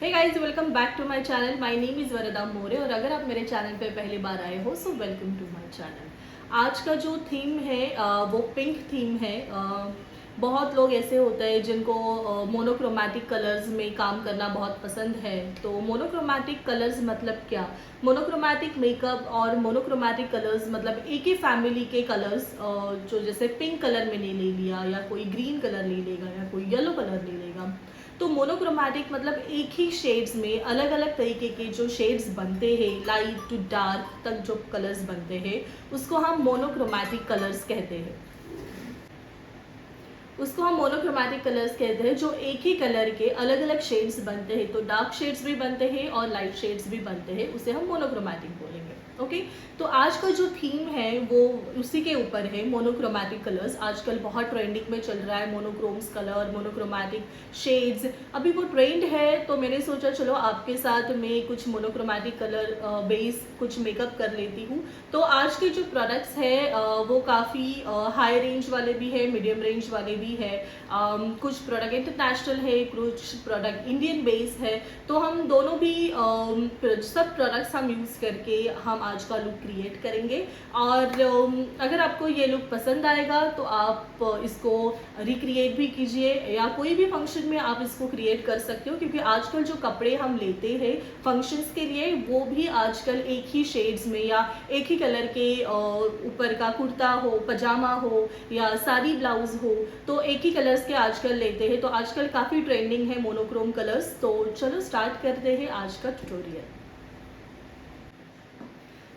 Hey guys, welcome back to my channel. My name is Varada More और अगर आप मेरे चैनल पे पहली बार आए हो so welcome to my channel. आज का जो थीम है वो पिंक थीम है। बहुत लोग ऐसे होते हैं जिनको मोनोक्रोमैटिक कलर्स में काम करना बहुत पसंद है। तो मोनोक्रोमैटिक कलर्स मतलब क्या? मोनोक्रोमैटिक मेकअप और मोनोक्रोमैटिक कलर्स मतलब एक ही फैमिली के कलर्स, जो जैसे पिंक कलर मैंने ले लिया या कोई ग्रीन कलर ले लेगा या कोई येलो कलर ले लेगा। तो मोनोक्रोमैटिक मतलब एक ही शेड्स में अलग अलग तरीके के जो शेड्स बनते हैं, लाइट टू डार्क तक जो कलर्स बनते हैं उसको हम मोनोक्रोमैटिक कलर्स कहते हैं। उसको हम मोनोक्रोमैटिक कलर्स कहते हैं, जो एक ही कलर के अलग अलग शेड्स बनते हैं। तो डार्क शेड्स भी बनते हैं और लाइट शेड्स भी बनते हैं, उसे हम मोनोक्रोमैटिक बोलेंगे। ओके, तो आज का जो थीम है वो उसी के ऊपर है, मोनोक्रोमैटिक कलर्स। आजकल बहुत ट्रेंडिंग में चल रहा है मोनोक्रोम्स कलर, मोनोक्रोमैटिक शेड्स। अभी वो ट्रेंड है तो मैंने सोचा चलो आपके साथ मैं कुछ मोनोक्रोमैटिक कलर बेस कुछ मेकअप कर लेती हूँ। तो आज के जो प्रोडक्ट्स है वो काफ़ी हाई रेंज वाले भी है, मीडियम रेंज वाले भी है। कुछ प्रोडक्ट इंटरनेशनल है, कुछ प्रोडक्ट इंडियन बेस है। तो हम दोनों भी सब प्रोडक्ट्स हम यूज़ करके हम आज का लुक क्रिएट करेंगे। और अगर आपको ये लुक पसंद आएगा तो आप इसको रिक्रिएट भी कीजिए या कोई भी फंक्शन में आप इसको क्रिएट कर सकते हो, क्योंकि आजकल जो कपड़े हम लेते हैं फंक्शंस के लिए वो भी आजकल एक ही शेड्स में या एक ही कलर के ऊपर का कुर्ता हो, पजामा हो या साड़ी ब्लाउज हो, तो एक ही कलर्स के आजकल लेते हैं। तो आजकल काफ़ी ट्रेंडिंग है मोनोक्रोम कलर्स। तो चलो स्टार्ट करते हैं आज का ट्यूटोरियल।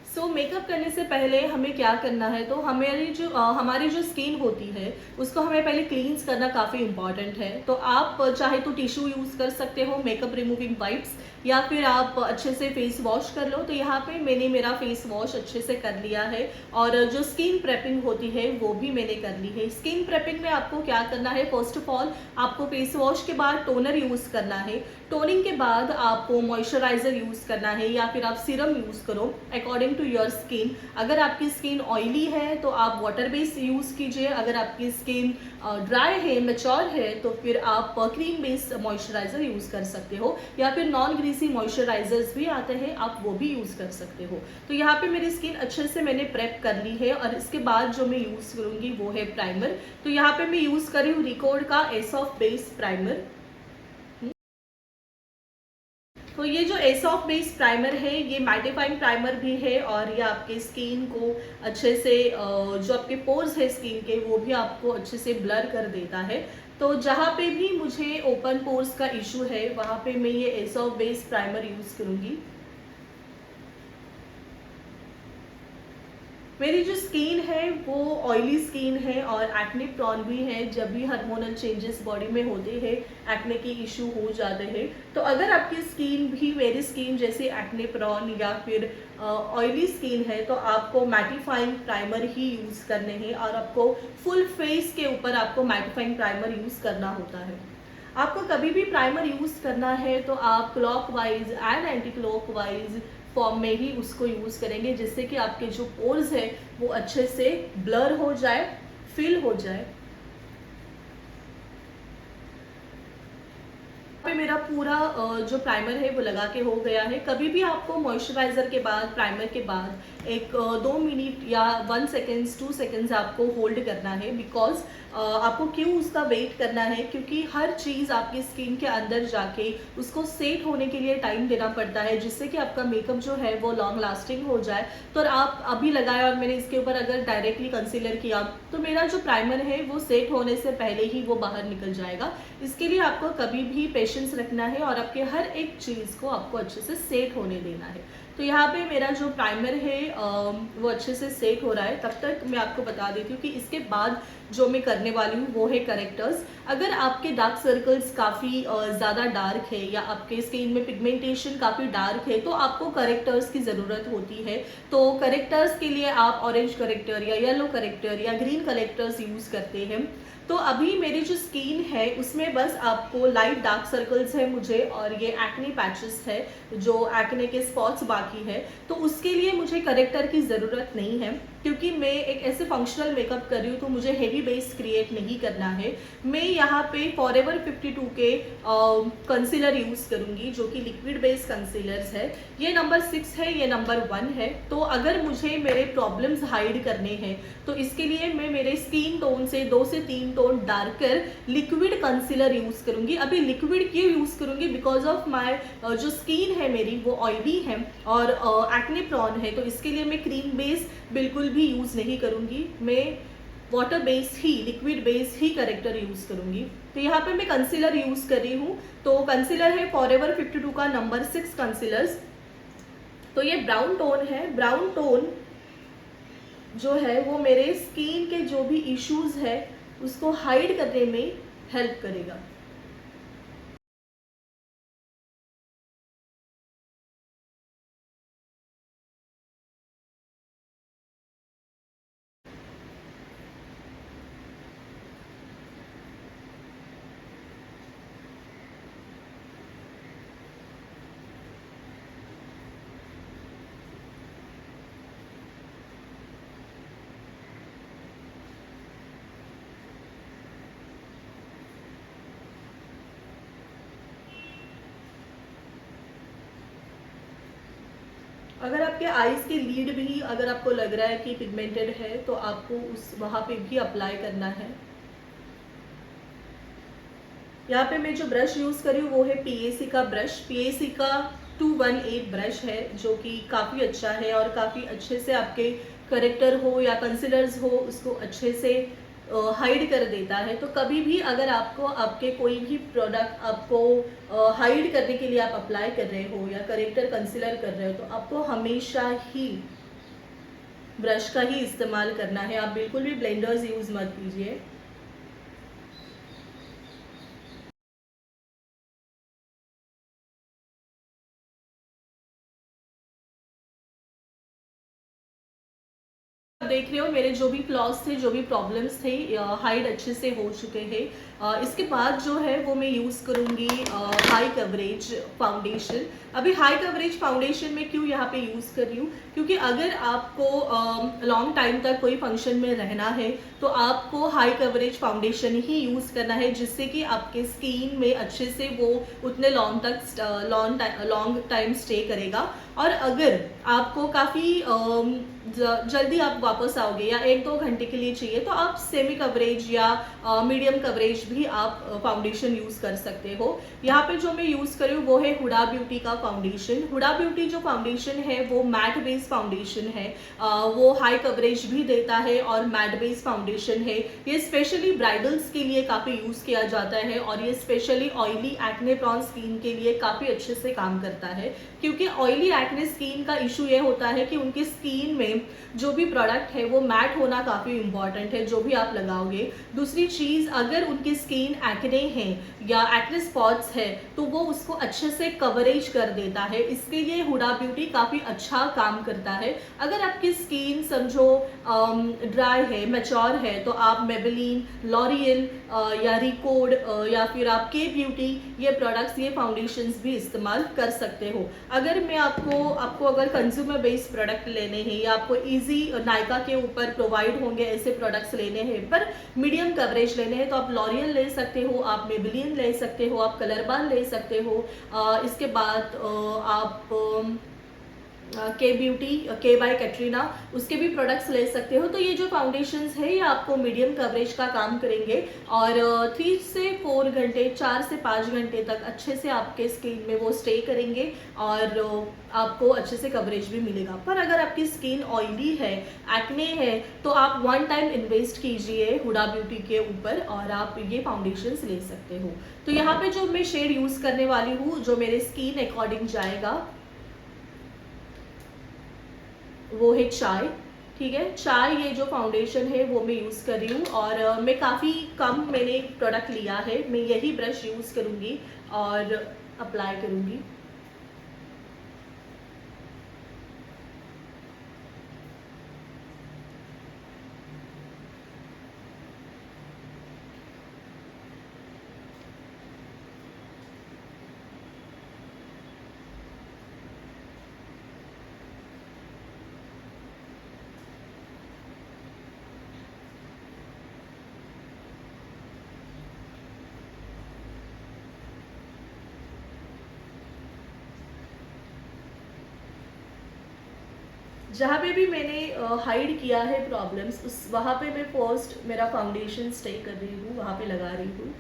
सो मेकअप करने से पहले हमें क्या करना है, तो हमारी जो स्किन होती है उसको हमें पहले क्लींस करना काफ़ी इंपॉर्टेंट है। तो आप चाहे तो टिश्यू यूज़ कर सकते हो, मेकअप रिमूविंग वाइप्स, या फिर आप अच्छे से फेस वॉश कर लो। तो यहाँ पे मैंने मेरा फेस वॉश अच्छे से कर लिया है और जो स्किन प्रेपिंग होती है वो भी मैंने कर ली है। स्किन प्रेपिंग में आपको क्या करना है, फर्स्ट ऑफ ऑल आपको फेस वॉश के बाद टोनर यूज़ करना है। टोनिंग के बाद आपको मॉइस्चराइजर यूज़ करना है या फिर आप सीरम यूज़ करो अकॉर्डिंग टू योर स्किन। अगर आपकी स्किन ऑयली है तो आप वाटर बेस्ड यूज़ कीजिए। अगर आपकी स्किन ड्राई है, मैच्योर है, तो फिर आप क्रीम बेस्ड मॉइस्चराइजर यूज़ कर सकते हो या फिर नॉन ग्रीसी मॉइस्चराइजर्स भी आते हैं, आप वो भी यूज़ कर सकते हो। तो यहाँ पे मेरी स्किन अच्छे से मैंने प्रेप कर ली है और इसके बाद जो मैं यूज़ करूँगी वो है प्राइमर। तो यहाँ पे मैं यूज़ कर रही हूँ रिकॉर्ड का एसॉफ बेस प्राइमर। तो ये जो एसॉफ बेस प्राइमर है ये मैटिफाइंग प्राइमर भी है और ये आपके स्किन को अच्छे से जो आपके पोर्स है स्किन के वो भी आपको अच्छे से ब्लर कर देता है। तो जहाँ पे भी मुझे ओपन पोर्स का इशू है वहाँ पे मैं ये एसॉफ बेस प्राइमर यूज़ करूँगी। मेरी जो स्किन है वो ऑयली स्किन है और एक्ने प्रॉन भी है। जब भी हार्मोनल चेंजेस बॉडी में होते हैं एक्ने के इशू हो जाते हैं। तो अगर आपकी स्किन भी मेरी स्किन जैसे एक्ने प्रॉन या फिर ऑयली स्किन है तो आपको मैटिफाइंग प्राइमर ही यूज़ करने हैं और आपको फुल फेस के ऊपर आपको मैटिफाइंग प्राइमर यूज़ करना होता है। आपको कभी भी प्राइमर यूज़ करना है तो आप clockwise and anti clockwise form में ही उसको यूज़ करेंगे, जिससे कि आपके जो पोर्स है वो अच्छे से ब्लर हो जाए, फिल हो जाए। पे मेरा पूरा जो प्राइमर है वो लगा के हो गया है। कभी भी आपको मॉइस्चराइजर के बाद, प्राइमर के बाद एक 2 मिनट या 1 सेकेंड्स 2 सेकेंड्स आपको होल्ड करना है। बिकॉज आपको क्यों उसका वेट करना है, क्योंकि हर चीज़ आपकी स्किन के अंदर जाके उसको सेट होने के लिए टाइम देना पड़ता है, जिससे कि आपका मेकअप जो है वो लॉन्ग लास्टिंग हो जाए। तो आप अभी लगाया और मैंने इसके ऊपर अगर डायरेक्टली कंसीलर किया तो मेरा जो प्राइमर है वो सेट होने से पहले ही वो बाहर निकल जाएगा। इसके लिए आपको कभी भी पेशेंस रखना है और आपके हर एक चीज़ को आपको अच्छे से सेट होने देना है। तो यहाँ पे मेरा जो प्राइमर है वो अच्छे से सेट हो रहा है। तब तक मैं आपको बता देती हूँ कि इसके बाद जो मैं करने वाली हूँ वो है करेक्टर्स। अगर आपके डार्क सर्कल्स काफ़ी ज़्यादा डार्क है या आपके स्किन में पिगमेंटेशन काफ़ी डार्क है तो आपको करेक्टर्स की ज़रूरत होती है। तो करेक्टर्स के लिए आप ऑरेंज करेक्टर या येलो करेक्टर या ग्रीन करेक्टर्स यूज़ करते हैं। तो अभी मेरी जो स्किन है उसमें बस आपको लाइट डार्क सर्कल्स है मुझे और ये एक्ने पैचेस है, जो एक्ने के स्पॉट्स बाकी है, तो उसके लिए मुझे करेक्टर की ज़रूरत नहीं है। क्योंकि मैं एक ऐसे फंक्शनल मेकअप कर रही हूँ तो मुझे हेवी बेस क्रिएट नहीं करना है। मैं यहाँ पे फॉरएवर 52 के कंसीलर यूज़ करूँगी जो कि लिक्विड बेस कंसीलर्स है। ये नंबर 6 है, ये नंबर 1 है। तो अगर मुझे मेरे प्रॉब्लम्स हाइड करने हैं तो इसके लिए मैं मेरे स्किन टोन से 2 से 3 tone darker liquid concealer use करूँगी। अभी लिक्विड क्यों यूज़ करूँगी? बिकॉज ऑफ माई जो स्किन है मेरी वो ऑयली है और एक्ने प्रॉन है, तो इसके लिए मैं क्रीम बेस बिल्कुल भी यूज़ नहीं करूँगी। मैं वाटर बेस ही, लिक्विड बेस ही करेक्टर यूज़ करूँगी। तो यहाँ पे मैं कंसीलर यूज़ कर रही हूँ। तो कंसीलर है फॉरएवर 52 का नंबर 6 कंसीलर्स। तो ये ब्राउन टोन है। ब्राउन टोन जो है वो मेरे स्किन के जो भी इश्यूज है उसको हाइड करने में हेल्प करेगा। अगर आपके आईज के लीड भी अगर आपको लग रहा है कि पिगमेंटेड है तो आपको उस वहाँ पे भी अप्लाई करना है। यहाँ पे मैं जो ब्रश यूज़ करी हूँ वो है पीएसी का ब्रश। पीएसी का 218 ब्रश है जो कि काफ़ी अच्छा है और काफ़ी अच्छे से आपके करेक्टर हो या कंसीलर्स हो उसको अच्छे से हाइड कर देता है। तो कभी भी अगर आपको आपके कोई भी प्रोडक्ट आपको हाइड करने के लिए आप अप्लाई कर रहे हो या करेक्टर कंसीलर कर रहे हो तो आपको हमेशा ही ब्रश का ही इस्तेमाल करना है। आप बिल्कुल भी ब्लेंडर्स यूज़ मत कीजिए। देख रहे हो मेरे जो भी फ्लॉज थे, जो भी प्रॉब्लम्स थे, हाइड अच्छे से हो चुके हैं। इसके बाद जो है वो मैं यूज़ करूँगी हाई कवरेज फाउंडेशन। अभी हाई कवरेज फाउंडेशन में क्यों यहाँ पे यूज़ कर रही हूँ? क्योंकि अगर आपको लॉन्ग टाइम तक कोई फंक्शन में रहना है तो आपको हाई कवरेज फाउंडेशन ही यूज़ करना है जिससे कि आपके स्किन में अच्छे से वो उतने लॉन्ग टाइम स्टे करेगा। और अगर आपको काफ़ी जल्दी आप वापस आओगे या 1-2 घंटे के लिए चाहिए तो आप सेमी कवरेज या मीडियम कवरेज भी आप फाउंडेशन यूज़ कर सकते हो। यहाँ पे जो मैं यूज़ कर रही हूँ वो है हुडा ब्यूटी का फाउंडेशन। हुडा ब्यूटी जो फाउंडेशन है वो मैट बेस फाउंडेशन है। वो हाई कवरेज भी देता है और मैट बेस फाउंडेशन है। ये स्पेशली ब्राइडल्स के लिए काफ़ी यूज़ किया जाता है और ये specially oily acne prawn skin के लिए काफ़ी अच्छे से काम करता है। क्योंकि ऑयली एक्ने स्किन का इशू ये होता है कि उनकी स्किन में जो भी प्रोडक्ट है वो मैट होना काफ़ी इंपॉर्टेंट है जो भी आप लगाओगे। दूसरी चीज़, अगर उनकी स्किन एक्ने है या एक्ने स्पॉट्स है तो वो उसको अच्छे से कवरेज कर देता है। इसके लिए हुडा ब्यूटी काफ़ी अच्छा काम करता है। अगर आपकी स्किन समझो ड्राई है, मैच्योर है तो आप मेबेलिन, लॉरियल या रिकोड या फिर आप के ब्यूटी ये प्रोडक्ट्स, ये फाउंडेशंस भी इस्तेमाल कर सकते हो। अगर मैं आपको अगर कंज्यूमर बेस्ड प्रोडक्ट लेने हैं या आपको इजी नायका के ऊपर प्रोवाइड होंगे ऐसे प्रोडक्ट्स लेने हैं पर मीडियम कवरेज लेने हैं तो आप लॉरियल ले सकते हो, आप मेबेलिन ले सकते हो, आप कलरबान ले सकते हो। इसके बाद आप के ब्यूटी, के बाय कैटरीना, उसके भी प्रोडक्ट्स ले सकते हो। तो ये जो फाउंडेशंस है ये आपको मीडियम कवरेज का काम करेंगे और 3 से 4 घंटे, 4 से 5 घंटे तक अच्छे से आपके स्किन में वो स्टे करेंगे और आपको अच्छे से कवरेज भी मिलेगा। पर अगर आपकी स्किन ऑयली है, एक्ने है, तो आप वन टाइम इन्वेस्ट कीजिए हुडा ब्यूटी के ऊपर और आप ये फाउंडेशंस ले सकते हो। तो यहाँ पे जो मैं शेड यूज़ करने वाली हूँ जो मेरे स्किन अकॉर्डिंग जाएगा वो है चाय। ठीक है, चाय ये जो फाउंडेशन है वो मैं यूज़ कर रही हूँ और मैं काफ़ी कम मैंने प्रोडक्ट लिया है। मैं यही ब्रश यूज़ करूँगी और अप्लाई करूँगी। जहाँ पे भी मैंने हाइड किया है प्रॉब्लम्स, उस वहाँ पे मैं फर्स्ट मेरा फाउंडेशन स्टे कर रही हूँ, वहाँ पे लगा रही हूँ।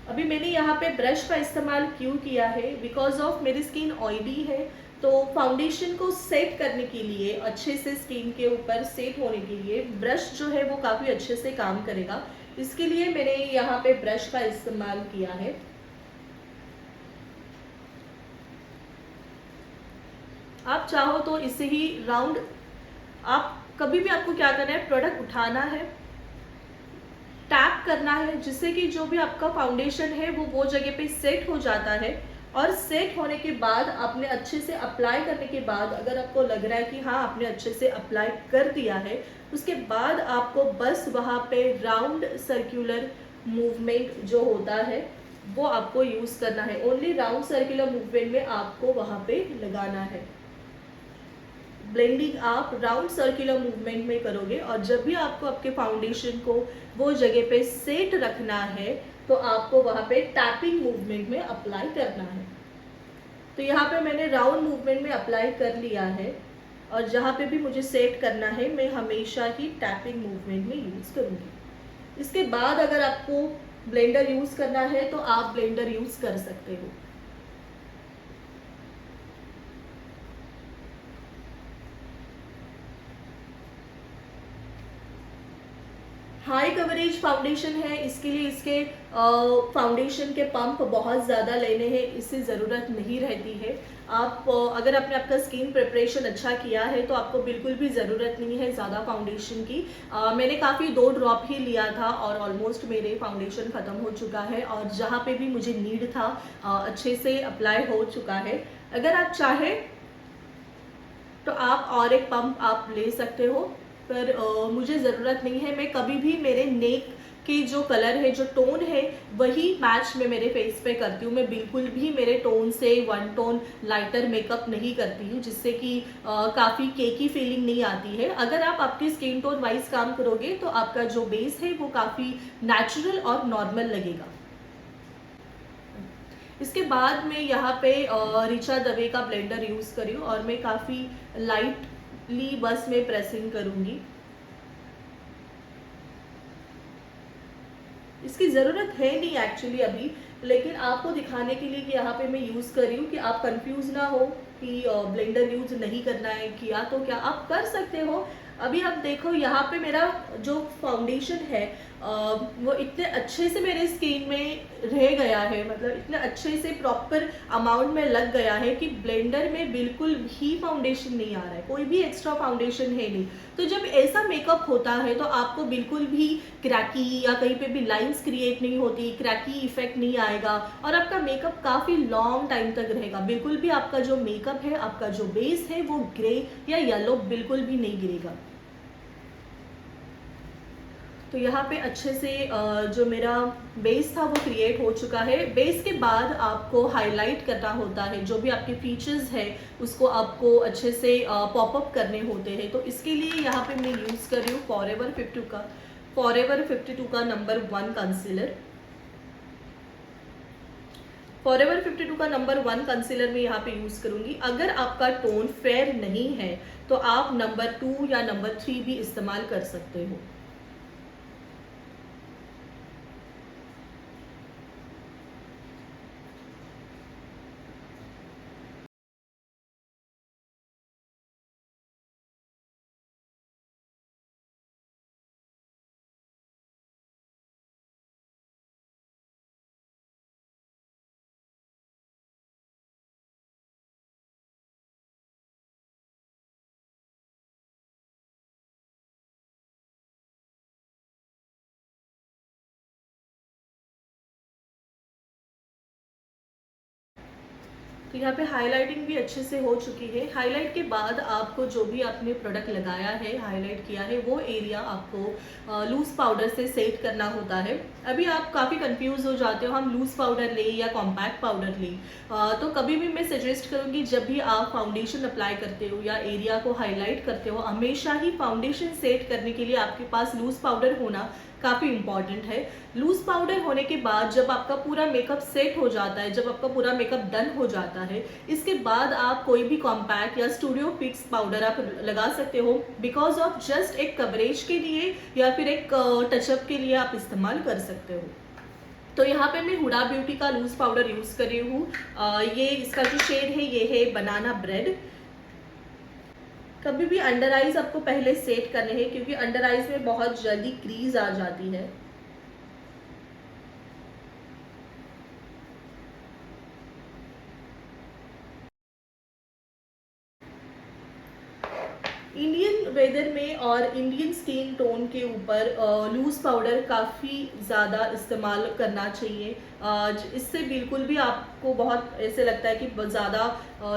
अभी मैंने यहाँ पे ब्रश का इस्तेमाल क्यों किया है, बिकॉज ऑफ मेरी स्किन ऑयली है, तो फाउंडेशन को सेट करने के लिए, अच्छे से स्किन के ऊपर सेट होने के लिए ब्रश जो है वो काफ़ी अच्छे से काम करेगा। इसके लिए मैंने यहाँ पे ब्रश का इस्तेमाल किया है। आप चाहो तो इसे ही राउंड, आप कभी भी आपको क्या करना है, प्रोडक्ट उठाना है, टैप करना है, जिससे कि जो भी आपका फाउंडेशन है वो जगह पे सेट हो जाता है। और सेट होने के बाद आपने अच्छे से अप्लाई करने के बाद, अगर आपको लग रहा है कि हाँ आपने अच्छे से अप्लाई कर दिया है, उसके बाद आपको बस वहाँ पे राउंड सर्कुलर मूवमेंट जो होता है वो आपको यूज़ करना है। ओनली राउंड सर्कुलर मूवमेंट में आपको वहाँ पे लगाना है। ब्लेंडिंग आप राउंड सर्कुलर मूवमेंट में करोगे, और जब भी आपको आपके फाउंडेशन को वो जगह पे सेट रखना है तो आपको वहाँ पे टैपिंग मूवमेंट में अप्लाई करना है। तो यहाँ पे मैंने राउंड मूवमेंट में अप्लाई कर लिया है, और जहाँ पे भी मुझे सेट करना है मैं हमेशा ही टैपिंग मूवमेंट में यूज़ करूँगी। इसके बाद अगर आपको ब्लेंडर यूज़ करना है तो आप ब्लेंडर यूज़ कर सकते हो। हाई कवरेज फाउंडेशन है, इसके लिए इसके फाउंडेशन के पंप बहुत ज़्यादा लेने हैं, इससे ज़रूरत नहीं रहती है। आप अगर आपने आपका स्किन प्रिपरेशन अच्छा किया है तो आपको बिल्कुल भी ज़रूरत नहीं है ज़्यादा फाउंडेशन की। मैंने काफ़ी 2 ड्रॉप ही लिया था और ऑलमोस्ट मेरे फाउंडेशन ख़त्म हो चुका है, और जहाँ पे भी मुझे नीड था अच्छे से अप्लाई हो चुका है। अगर आप चाहें तो आप और एक पंप आप ले सकते हो, पर मुझे ज़रूरत नहीं है। मैं कभी भी मेरे नेक की जो कलर है, जो टोन है, वही मैच मैं मेरे फेस पे करती हूँ। मैं बिल्कुल भी मेरे टोन से 1 टोन लाइटर मेकअप नहीं करती हूँ, जिससे कि काफ़ी केकी फीलिंग नहीं आती है। अगर आप आपकी स्किन टोन वाइज काम करोगे तो आपका जो बेस है वो काफ़ी नेचुरल और नॉर्मल लगेगा। इसके बाद मैं यहाँ पे ऋचा दवे का ब्लेंडर यूज़ करी हूँ, और मैं काफ़ी लाइटली बस में प्रेसिंग करूँगी। इसकी ज़रूरत है नहीं एक्चुअली अभी, लेकिन आपको दिखाने के लिए कि यहाँ पे मैं यूज़ कर रही हूँ, कि आप कंफ्यूज ना हो कि ब्लेंडर यूज़ नहीं करना है, किया तो क्या आप कर सकते हो। अभी आप देखो यहाँ पे मेरा जो फाउंडेशन है वो इतने अच्छे से मेरे स्किन में रह गया है, मतलब इतने अच्छे से प्रॉपर अमाउंट में लग गया है कि ब्लेंडर में बिल्कुल भी फाउंडेशन नहीं आ रहा है, कोई भी एक्स्ट्रा फाउंडेशन है नहीं। तो जब ऐसा मेकअप होता है तो आपको बिल्कुल भी क्रैकी या कहीं पे भी लाइंस क्रिएट नहीं होती, क्रैकी इफेक्ट नहीं आएगा, और आपका मेकअप काफ़ी लॉन्ग टाइम तक रहेगा। बिल्कुल भी आपका जो मेकअप है, आपका जो बेस है वो ग्रे या येलो बिल्कुल भी नहीं गिरेगा। तो यहाँ पे अच्छे से जो मेरा बेस था वो क्रिएट हो चुका है। बेस के बाद आपको हाईलाइट करना होता है, जो भी आपके फीचर्स है उसको आपको अच्छे से पॉपअप करने होते हैं। तो इसके लिए यहाँ पे मैं यूज़ कर रही हूँ फॉरएवर 52 का नंबर 1 कंसीलर। फॉरएवर 52 का नंबर 1 कंसीलर में यहाँ पे यूज़ करूँगी। अगर आपका टोन फेयर नहीं है तो आप नंबर 2 या नंबर 3 भी इस्तेमाल कर सकते हो। तो यहाँ पे हाइलाइटिंग भी अच्छे से हो चुकी है। हाईलाइट के बाद आपको जो भी आपने प्रोडक्ट लगाया है, हाईलाइट किया है, वो एरिया आपको लूज़ पाउडर से सेट करना होता है। अभी आप काफ़ी कंफ्यूज हो जाते हो, हम लूज़ पाउडर लें या कॉम्पैक्ट पाउडर लें। तो कभी भी मैं सजेस्ट करूँगी, जब भी आप फाउंडेशन अप्लाई करते हो या एरिया को हाईलाइट करते हो, हमेशा ही फाउंडेशन सेट करने के लिए आपके पास लूज़ पाउडर होना काफ़ी इम्पॉर्टेंट है। लूज़ पाउडर होने के बाद जब आपका पूरा मेकअप सेट हो जाता है, जब आपका पूरा मेकअप डन हो जाता है, इसके बाद आप कोई भी कॉम्पैक्ट या स्टूडियो फिक्स पाउडर आप लगा सकते हो, बिकॉज ऑफ जस्ट एक कवरेज के लिए या फिर एक टचअप के लिए आप इस्तेमाल कर सकते हो। तो यहाँ पे मैं हुडा ब्यूटी का लूज पाउडर यूज़ कर रही हूँ। ये इसका जो शेड है ये है बनाना ब्रेड। कभी भी अंडर आइज आपको पहले सेट करने हैं, क्योंकि अंडर आइज में बहुत जल्दी क्रीज आ जाती है। इंडियन वेदर में और इंडियन स्किन टोन के ऊपर लूज़ पाउडर काफ़ी ज़्यादा इस्तेमाल करना चाहिए। इससे बिल्कुल भी आपको बहुत ऐसे लगता है कि ज़्यादा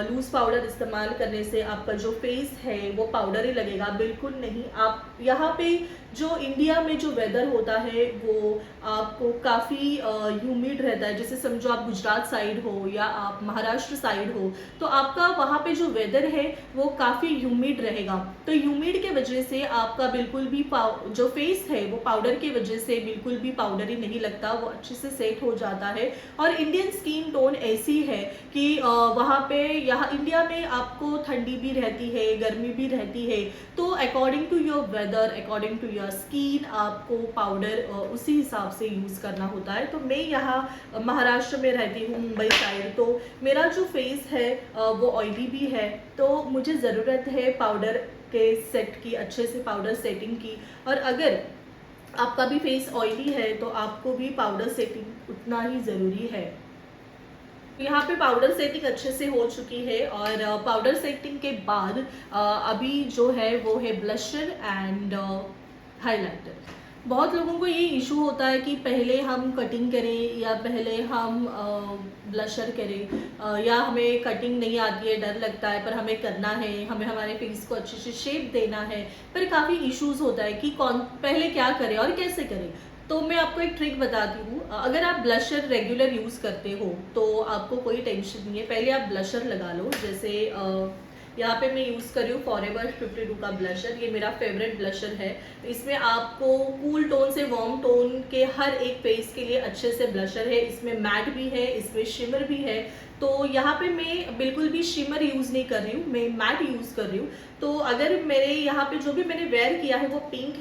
लूज़ पाउडर इस्तेमाल करने से आपका जो फेस है वो पाउडर ही लगेगा, बिल्कुल नहीं। आप यहाँ पे जो इंडिया में जो वेदर होता है वो आपको काफ़ी ह्यूमिड रहता है। जैसे समझो आप गुजरात साइड हो या आप महाराष्ट्र साइड हो, तो आपका वहाँ पे जो वेदर है वो काफ़ी ह्यूमिड रहेगा। तो ह्यूमिड के वजह से आपका बिल्कुल भी जो फेस है वो पाउडर की वजह से बिल्कुल भी पाउडर ही नहीं लगता, वो अच्छे से सेट हो जाता है। और इंडियन स्किन टोन ऐसी है कि वहाँ पे यहाँ इंडिया में आपको ठंडी भी रहती है, गर्मी भी रहती है, तो according to your weather, according to your skin आपको पाउडर उसी हिसाब से यूज़ करना होता है। तो मैं यहाँ महाराष्ट्र में रहती हूँ, मुंबई साइड, तो मेरा जो फेस है वो ऑयली भी है, तो मुझे ज़रूरत है पाउडर के सेट की, अच्छे से पाउडर सेटिंग की। और अगर आपका भी फेस ऑयली है तो आपको भी पाउडर सेटिंग उतना ही ज़रूरी है। यहाँ पे पाउडर सेटिंग अच्छे से हो चुकी है, और पाउडर सेटिंग के बाद अभी जो है वो है ब्लशर एंड हाइलाइटर। बहुत लोगों को ये इशू होता है कि पहले हम कटिंग करें या पहले हम ब्लशर करें, या हमें कटिंग नहीं आती है, डर लगता है, पर हमें करना है, हमें हमारे फेस को अच्छे से शेप देना है, पर काफ़ी इश्यूज होता है कि कौन पहले क्या करें और कैसे करें। तो मैं आपको एक ट्रिक बताती हूँ। अगर आप ब्लशर रेगुलर यूज़ करते हो तो आपको कोई टेंशन नहीं है। पहले आप ब्लशर लगा लो, जैसे यहाँ पे मैं यूज़ कर रही हूँ फॉरएवर 52 का ब्लशर। ये मेरा फेवरेट ब्लशर है। इसमें आपको कूल टोन से वार्म टोन के हर एक फेस के लिए अच्छे से ब्लशर है। इसमें मैट भी है, इसमें शिमर भी है। तो यहाँ पे मैं बिल्कुल भी शिमर यूज़ नहीं कर रही हूँ, मैं मैट यूज़ कर रही हूँ। तो अगर मेरे यहाँ पे जो भी मैंने वेयर किया है वो पिंक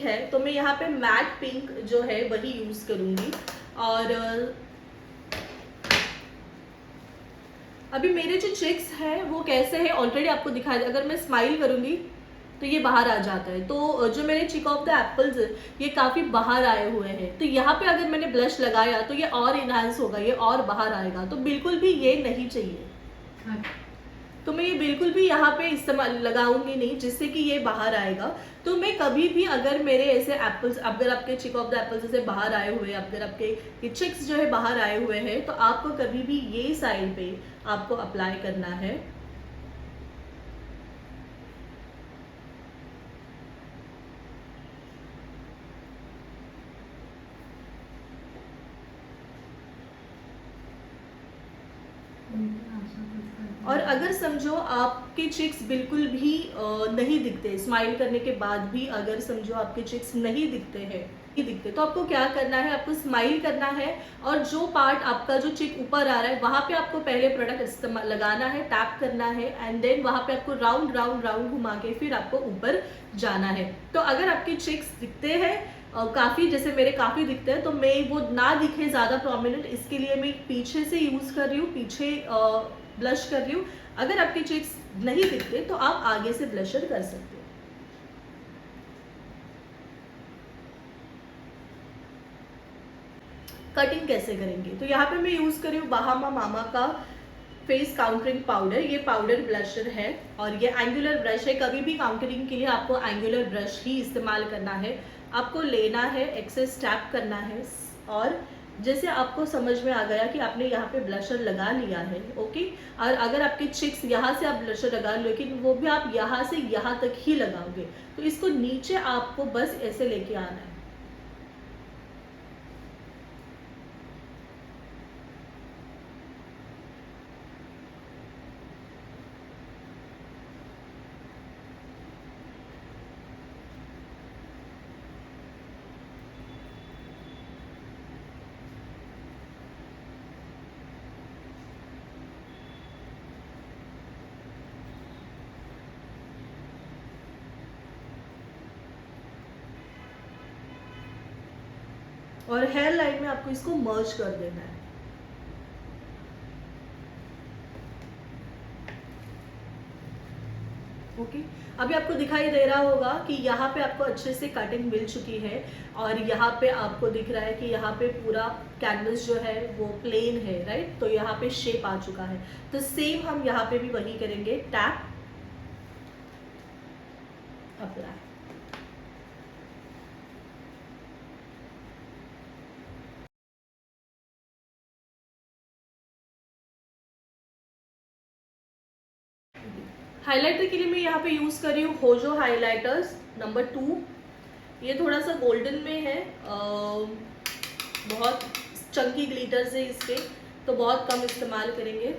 है, तो मैं यहाँ पे मैट पिंक जो है वही यूज़ करूँगी। और अभी मेरे जो चिक्स हैं वो कैसे है ऑलरेडी आपको दिखाया। अगर मैं स्माइल करूँगी तो ये बाहर आ जाता है। तो जो मेरे चिक ऑफ द एप्पल्स ये काफ़ी बाहर आए हुए हैं, तो यहाँ पे अगर मैंने ब्लश लगाया तो ये और इनहांस होगा, ये और बाहर आएगा, तो बिल्कुल भी ये नहीं चाहिए। तो मैं ये बिल्कुल भी यहाँ पे इस्तेमाल लगाऊंगी नहीं, जिससे कि ये बाहर आएगा। तो मैं कभी भी अगर मेरे ऐसे एप्पल्स, अगर आपके चिक ऑफ द एप्पल्स जैसे बाहर आए हुए हैं, अगर आपके ये चिक्स जो है बाहर आए हुए हैं, तो आपको कभी भी ये साइड पे आपको अप्लाई करना है। और अगर समझो आपके चिक्स बिल्कुल भी नहीं दिखते, स्माइल करने के बाद भी अगर समझो आपके चिक्स नहीं दिखते, तो आपको क्या करना है, आपको स्माइल करना है, और जो पार्ट आपका जो चिक ऊपर आ रहा है वहाँ पे आपको पहले प्रोडक्ट इस्तेमाल लगाना है, टैप करना है, एंड देन वहाँ पे आपको राउंड राउंड राउंड घुमा के फिर आपको ऊपर जाना है। तो अगर आपके चिक्स दिखते हैं काफ़ी, जैसे मेरे काफ़ी दिखते हैं, तो मैं वो ना दिखे ज़्यादा प्रोमिनेंट, इसके लिए मैं पीछे से यूज़ कर रही हूँ, पीछे ब्लश कर रही हूँ। अगर आपके चिक्स नहीं दिखते तो आप आगे से ब्लशर कर सकते हो। कटिंग कैसे करेंगे, तो यहाँ पे मैं यूज़ कर रही हूँ बाहामा मामा का फेस काउंटरिंग पाउडर। ये पाउडर ब्लशर है और ये एंगुलर ब्रश है। कभी भी काउंटरिंग के लिए आपको एंगुलर ब्रश ही इस्तेमाल करना है। आपको लेना है, एक्सेस टैप करना है, और जैसे आपको समझ में आ गया कि आपने यहाँ पे ब्लशर लगा लिया है, ओके। और अगर आपके चिक्स यहाँ से आप ब्लशर लगा, लेकिन वो भी आप यहाँ से यहाँ तक ही लगाओगे, तो इसको नीचे आपको बस ऐसे लेके आना है। और हेयर लाइन में आपको इसको मर्ज कर देना है। ओके, अभी आपको दिखाई दे रहा होगा कि यहाँ पे आपको अच्छे से कटिंग मिल चुकी है और यहाँ पे आपको दिख रहा है कि यहाँ पे पूरा कैनवस जो है वो प्लेन है, राइट। तो यहाँ पे शेप आ चुका है। तो सेम हम यहाँ पे भी वही करेंगे, टैप, अप्लाई। हाइलाइटर के लिए मैं यहाँ पे यूज़ कर रही हूँ होजो हाइलाइटर्स नंबर 2। ये थोड़ा सा गोल्डन में है, बहुत चंकी ग्लिटर्स है इसके, तो बहुत कम इस्तेमाल करेंगे।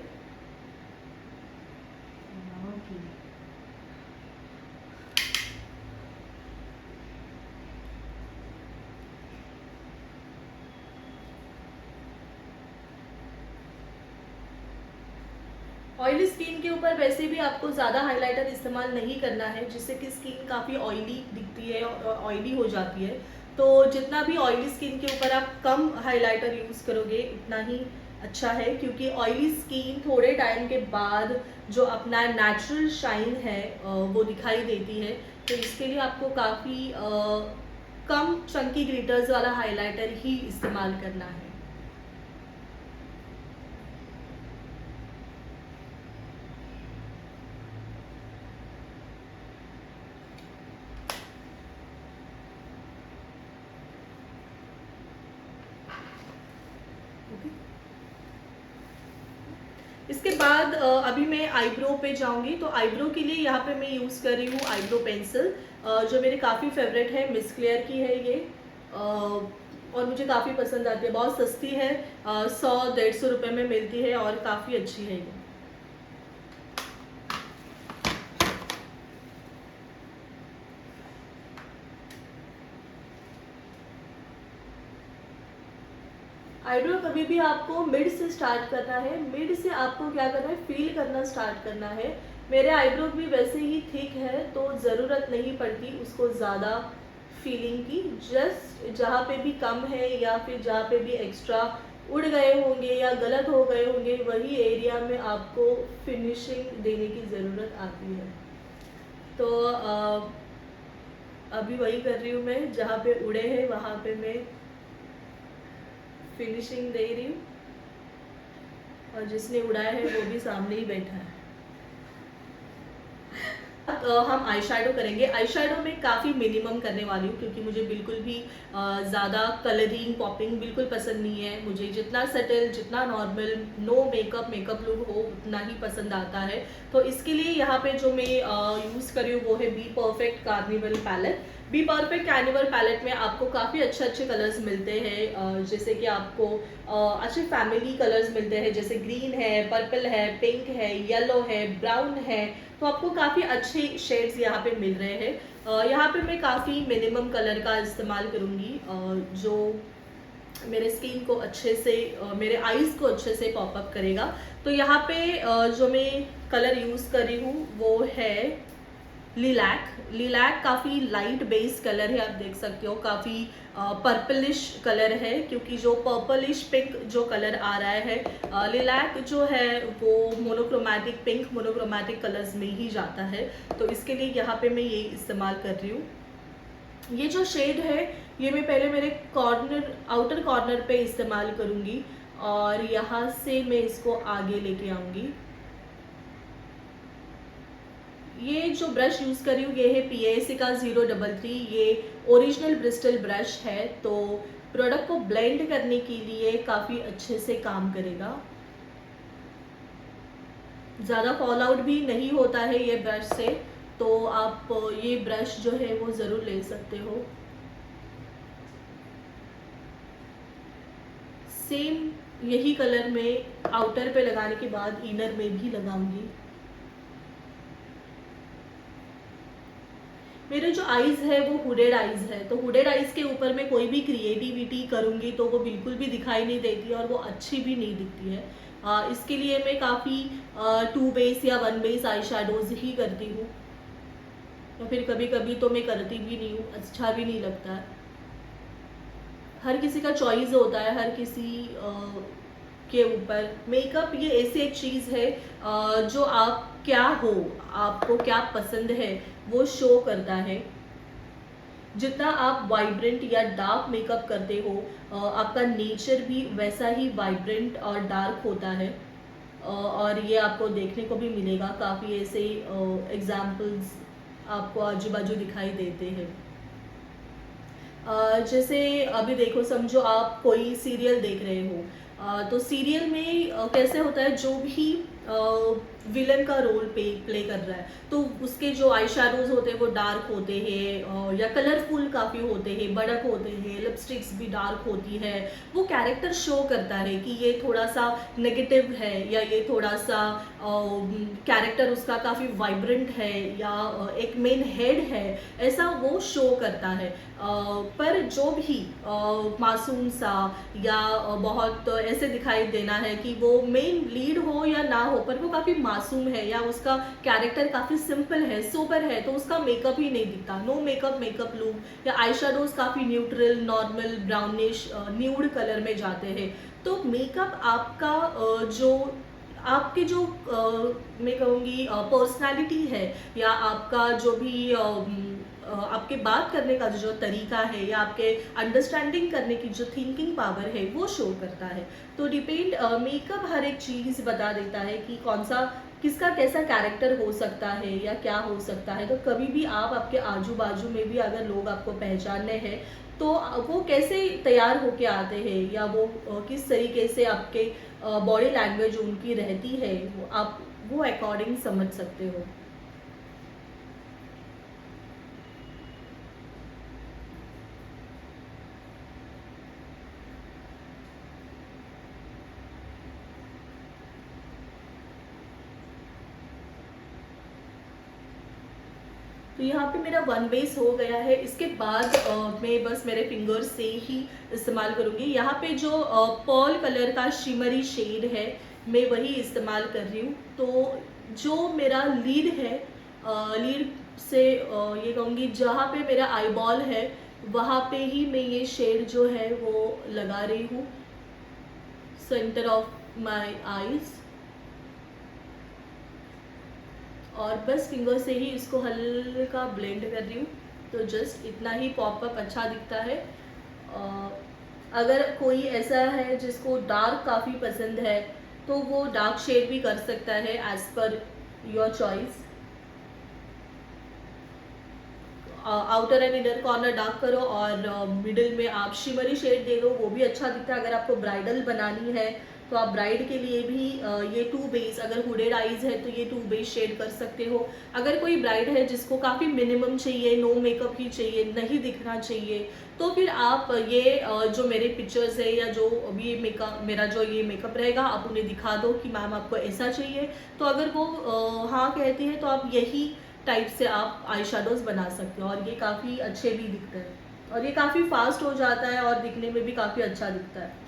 ऑयली स्किन के ऊपर वैसे भी आपको ज़्यादा हाइलाइटर इस्तेमाल नहीं करना है, जिससे कि स्किन काफ़ी ऑयली दिखती है और ऑयली हो जाती है। तो जितना भी ऑयली स्किन के ऊपर आप कम हाइलाइटर यूज़ करोगे उतना ही अच्छा है, क्योंकि ऑयली स्किन थोड़े टाइम के बाद जो अपना नेचुरल शाइन है वो दिखाई देती है। तो इसके लिए आपको काफ़ी कम चंकी ग्लिटर्स वाला हाइलाइटर ही इस्तेमाल करना है। इसके बाद अभी मैं आईब्रो पे जाऊंगी। तो आईब्रो के लिए यहाँ पे मैं यूज़ कर रही हूँ आईब्रो पेंसिल, जो मेरे काफ़ी फेवरेट है, मिस क्लियर की है ये, और मुझे काफ़ी पसंद आती है। बहुत सस्ती है, 100-150 रुपये में मिलती है और काफ़ी अच्छी है ये। आईब्रो कभी भी आपको मिड से स्टार्ट करना है, मिड से आपको क्या करना है, फील करना स्टार्ट करना है। मेरे आईब्रो भी वैसे ही थिक है, तो ज़रूरत नहीं पड़ती उसको ज़्यादा फीलिंग की। जस्ट जहाँ पे भी कम है या फिर जहाँ पे भी एक्स्ट्रा उड़ गए होंगे या गलत हो गए होंगे, वही एरिया में आपको फिनिशिंग देने की ज़रूरत आती है। तो अभी वही कर रही हूँ मैं, जहाँ पे उड़े हैं वहाँ पे मैं फिनिशिंग दे रही हूँ, और जिसने उड़ाया है वो भी सामने ही बैठा है। हम आई शेडो करेंगे। आई शेडो में काफ़ी मिनिमम करने वाली हूँ, क्योंकि मुझे बिल्कुल भी ज़्यादा कलरिंग पॉपिंग बिल्कुल पसंद नहीं है। मुझे जितना सटल, जितना नॉर्मल, नो मेकअप लुक हो उतना ही पसंद आता है। तो इसके लिए यहाँ पे जो मैं यूज़ कर रही हूँ वो है be perfect carnival palette. Be perfect carnival palette में आपको काफ़ी अच्छे अच्छे कलर्स मिलते हैं, जैसे कि आपको अच्छे फैमिली कलर्स मिलते हैं, जैसे ग्रीन है, पर्पल है, पिंक है, येलो है, ब्राउन है। तो आपको काफ़ी अच्छे शेड्स यहाँ पे मिल रहे हैं। यहाँ पे मैं काफ़ी मिनिमम कलर का इस्तेमाल करूँगी, जो मेरे स्किन को अच्छे से, मेरे आईज़ को अच्छे से पॉपअप करेगा। तो यहाँ पे जो मैं कलर यूज़ कर रही हूँ वो है लिलैक काफ़ी लाइट बेस कलर है, आप देख सकते हो, काफ़ी पर्पलिश कलर है, क्योंकि जो पर्पलिश पिंक जो कलर आ रहा है, लिलैक जो है वो मोनोक्रोमैटिक पिंक, मोनोक्रोमैटिक कलर्स में ही जाता है। तो इसके लिए यहाँ पे मैं ये इस्तेमाल कर रही हूँ। ये जो शेड है ये मैं पहले मेरे कॉर्नर, आउटर कॉर्नर पे इस्तेमाल करूँगी, और यहाँ से मैं इसको आगे लेके आऊँगी। ये जो ब्रश यूज़ कर रही हूँ ये है PAC का 033। ये ओरिजिनल ब्रिस्टल ब्रश है, तो प्रोडक्ट को ब्लेंड करने के लिए काफ़ी अच्छे से काम करेगा। ज़्यादा फॉल आउट भी नहीं होता है ये ब्रश से, तो आप ये ब्रश जो है वो ज़रूर ले सकते हो। सेम यही कलर में आउटर पे लगाने के बाद इनर में भी लगाऊंगी। मेरे जो आईज है वो हुडेड आईज है, तो हुडेड आईज के ऊपर मैं कोई भी क्रिएटिविटी करूँगी तो वो बिल्कुल भी दिखाई नहीं देती और वो अच्छी भी नहीं दिखती है। इसके लिए मैं काफ़ी 2 बेस या 1 बेस आई शेडोज ही करती हूँ, या फिर कभी कभी तो मैं करती भी नहीं हूँ, अच्छा भी नहीं लगता है। हर किसी का चॉइस होता है, हर किसी के ऊपर। मेकअप ये ऐसी एक चीज़ है जो आप क्या हो, आपको क्या पसंद है वो शो करता है। जितना आप वाइब्रेंट या डार्क मेकअप करते हो आपका नेचर भी वैसा ही वाइब्रेंट और डार्क होता है। और ये आपको देखने को भी मिलेगा, काफ़ी ऐसे एग्जाम्पल्स आपको आजू बाजू दिखाई देते हैं। जैसे अभी देखो, समझो आप कोई सीरियल देख रहे हो, तो सीरियल में कैसे होता है, जो भी विलन का रोल प्ले कर रहा है तो उसके जो आई शेडोज होते हैं वो डार्क होते हैं या कलरफुल काफ़ी होते हैं, बड़क होते हैं, लिपस्टिक्स भी डार्क होती है। वो कैरेक्टर शो करता है कि ये थोड़ा सा नेगेटिव है या ये थोड़ा सा कैरेक्टर उसका काफ़ी वाइब्रेंट है या एक मेन हेड है, ऐसा वो शो करता है। पर जो भी मासूम सा या बहुत ऐसे दिखाई देना है कि वो मेन लीड हो या ना हो, पर वो काफ़ी मासूम है या उसका कैरेक्टर काफ़ी सिंपल है, सोबर है, तो उसका मेकअप ही नहीं दिखता, नो मेकअप लुक, या आई शेडोज काफ़ी neutral, normal, brownish, nude colour में जाते हैं। तो मेकअप आपका जो आपके जो मैं कहूँगी पर्सनालिटी है या आपका जो भी आपके बात करने का जो तरीका है या आपके अंडरस्टैंडिंग करने की जो थिंकिंग पावर है वो शो करता है। तो डिपेंड, मेकअप हर एक चीज़ बता देता है कि कौन सा, किसका कैसा कैरेक्टर हो सकता है या क्या हो सकता है। तो कभी भी आप आपके आजू बाजू में भी अगर लोग आपको पहचानने हैं तो वो कैसे तैयार होके आते हैं या वो किस तरीके से आपके बॉडी लैंग्वेज उनकी रहती है, वो आप वो अकॉर्डिंग समझ सकते हो। तो यहाँ पे मेरा वन बेस हो गया है। इसके बाद मैं बस मेरे फिंगर से ही इस्तेमाल करूँगी। यहाँ पे जो पर्ल कलर का शिमरी शेड है मैं वही इस्तेमाल कर रही हूँ। तो जो मेरा लीड है, लीड से ये कहूँगी जहाँ पे मेरा आई बॉल है वहाँ पे ही मैं ये शेड जो है वो लगा रही हूँ, सेंटर ऑफ माई आईज। और बस फिंगर से ही इसको हल्का ब्लेंड कर रही हूँ। तो जस्ट इतना ही पॉपअप अच्छा दिखता है। अगर कोई ऐसा है जिसको डार्क काफ़ी पसंद है तो वो डार्क शेड भी कर सकता है एज पर your choice. Outer and inner corner dark करो और मिडिल में आप शिमरी शेड दे दो, वो भी अच्छा दिखता है। अगर आपको ब्राइडल बनानी है तो आप ब्राइड के लिए भी ये टू बेस, अगर हुडेड आईज है तो ये टू बेस शेड कर सकते हो। अगर कोई ब्राइड है जिसको काफ़ी मिनिमम चाहिए, नो मेकअप ही चाहिए, नहीं दिखना चाहिए, तो फिर आप ये जो मेरे पिक्चर्स है या जो अभी मेकअप मेरा जो ये मेकअप रहेगा आप उन्हें दिखा दो कि मैम आपको ऐसा चाहिए। तो अगर वो हाँ कहती है तो आप यही टाइप से आप आई शेडोज बना सकते हो और ये काफ़ी अच्छे भी दिखते हैं और ये काफ़ी फास्ट हो जाता है और दिखने में भी काफ़ी अच्छा दिखता है।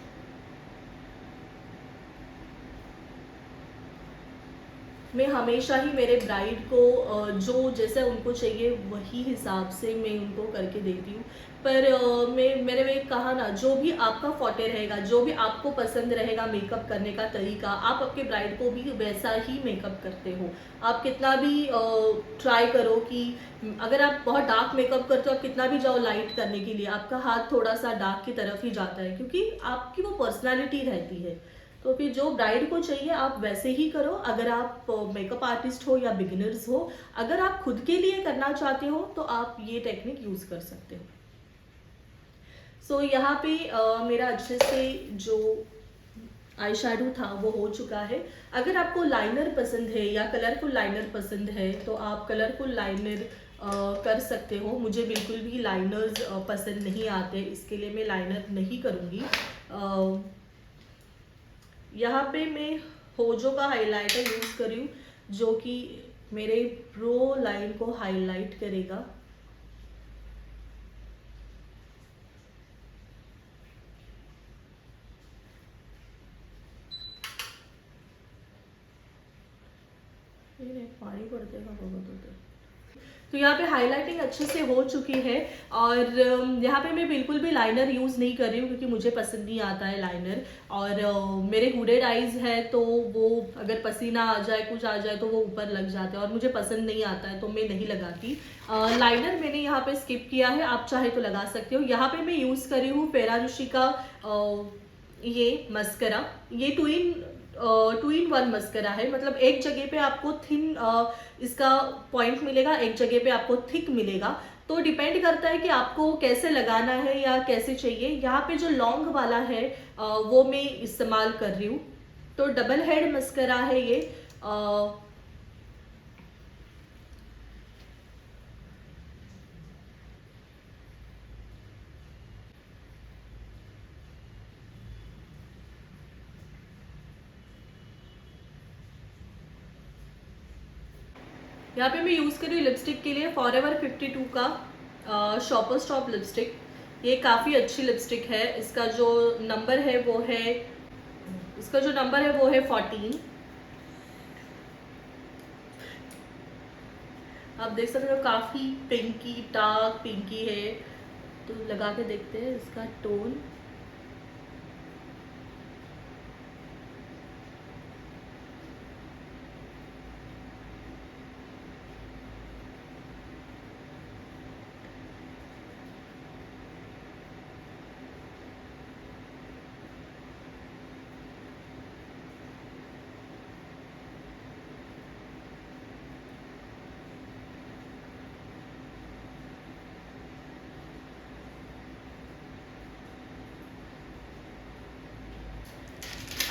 मैं हमेशा ही मेरे ब्राइड को जो जैसा उनको चाहिए वही हिसाब से मैं उनको करके देती हूँ। पर मैंने कहा ना, जो भी आपका फॉटे रहेगा, जो भी आपको पसंद रहेगा मेकअप करने का तरीका, आप आपके ब्राइड को भी वैसा ही मेकअप करते हो। आप कितना भी ट्राई करो कि अगर आप बहुत डार्क मेकअप करते हो, आप कितना भी जाओ लाइट करने के लिए, आपका हाथ थोड़ा सा डार्क की तरफ ही जाता है क्योंकि आपकी वो पर्सनैलिटी रहती है। तो फिर जो ब्राइड को चाहिए आप वैसे ही करो। अगर आप मेकअप आर्टिस्ट हो या बिगिनर्स हो, अगर आप खुद के लिए करना चाहते हो तो आप ये टेक्निक यूज कर सकते हो। सो यहाँ पे मेरा अच्छे से जो आई शेडो था वो हो चुका है। अगर आपको लाइनर पसंद है या कलरफुल लाइनर पसंद है तो आप कलरफुल लाइनर कर सकते हो। मुझे बिल्कुल भी लाइनर्स पसंद नहीं आते, इसके लिए मैं लाइनर नहीं करूँगी। यहाँ पे मैं होजो का हाइलाइटर यूज़ कर रही हूँ जो कि मेरे ब्रो लाइन को हाईलाइट करेगा। पानी पड़ते का बहुत होता है। तो यहाँ पे हाइलाइटिंग अच्छे से हो चुकी है और यहाँ पे मैं बिल्कुल भी लाइनर यूज़ नहीं कर रही हूँ क्योंकि मुझे पसंद नहीं आता है लाइनर। और मेरे हुडेड आइज़ है तो वो अगर पसीना आ जाए कुछ आ जाए तो वो ऊपर लग जाते हैं और मुझे पसंद नहीं आता है तो मैं नहीं लगाती। लाइनर मैंने यहाँ पे स्किप किया है, आप चाहे तो लगा सकते हो। यहाँ पे मैं यूज़ करी हूँ फेरारूशी का ये मस्करा। ये टू इन वन मस्करा है, मतलब एक जगह पे आपको थिन इसका पॉइंट मिलेगा, एक जगह पे आपको थिक मिलेगा। तो डिपेंड करता है कि आपको कैसे लगाना है या कैसे चाहिए। यहाँ पे जो लॉन्ग वाला है वो मैं इस्तेमाल कर रही हूँ। तो डबल हेड मस्करा है ये। यहाँ पे मैं यूज़ कर रही हूँ लिपस्टिक के लिए फॉरएवर 52 का शॉपर स्टॉप लिपस्टिक। ये काफ़ी अच्छी लिपस्टिक है। इसका जो नंबर है वो है 14। आप देख सकते हो काफ़ी पिंकी, डार्क पिंकी है। तो लगा के देखते हैं इसका टोन।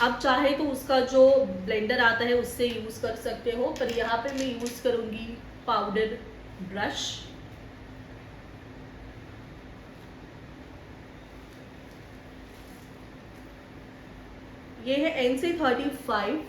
आप चाहे तो उसका जो ब्लेंडर आता है उससे यूज़ कर सकते हो, पर यहाँ पे मैं यूज़ करूँगी पाउडर ब्रश। ये है NC35।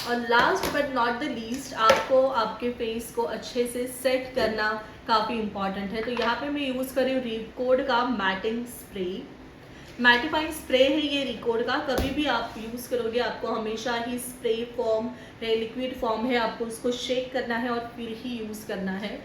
और last but not the least, आपको आपके फेस को अच्छे से सेट करना काफ़ी इंपॉर्टेंट है। तो यहाँ पे मैं यूज़ कर रही हूँ रिकोड का मैटिंग स्प्रे। मैटिफाइंग स्प्रे है ये रिकोड का। कभी भी आप यूज़ करोगे आपको हमेशा ही स्प्रे फॉर्म है, लिक्विड फॉर्म है, आपको उसको शेक करना है और फिर ही यूज़ करना है।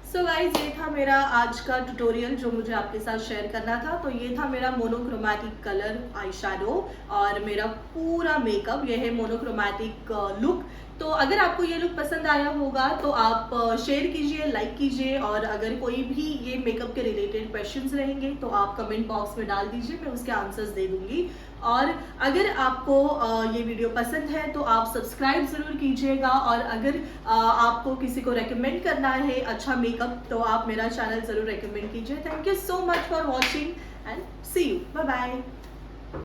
सो गाइज, ये था मेरा आज का ट्यूटोरियल जो मुझे आपके साथ शेयर करना था। तो ये था मेरा मोनोक्रोमैटिक कलर आई शैडो और मेरा पूरा मेकअप। ये है मोनोक्रोमैटिक लुक। तो अगर आपको ये लुक पसंद आया होगा तो आप शेयर कीजिए, लाइक कीजिए, और अगर कोई भी ये मेकअप के रिलेटेड क्वेश्चंस रहेंगे तो आप कमेंट बॉक्स में डाल दीजिए, मैं उसके आंसर्स दे दूंगी। और अगर आपको ये वीडियो पसंद है तो आप सब्सक्राइब ज़रूर कीजिएगा, और अगर आपको किसी को रेकमेंड करना है अच्छा मेकअप तो आप मेरा चैनल ज़रूर रेकमेंड कीजिए। Thank you so much for watching and see you, bye bye.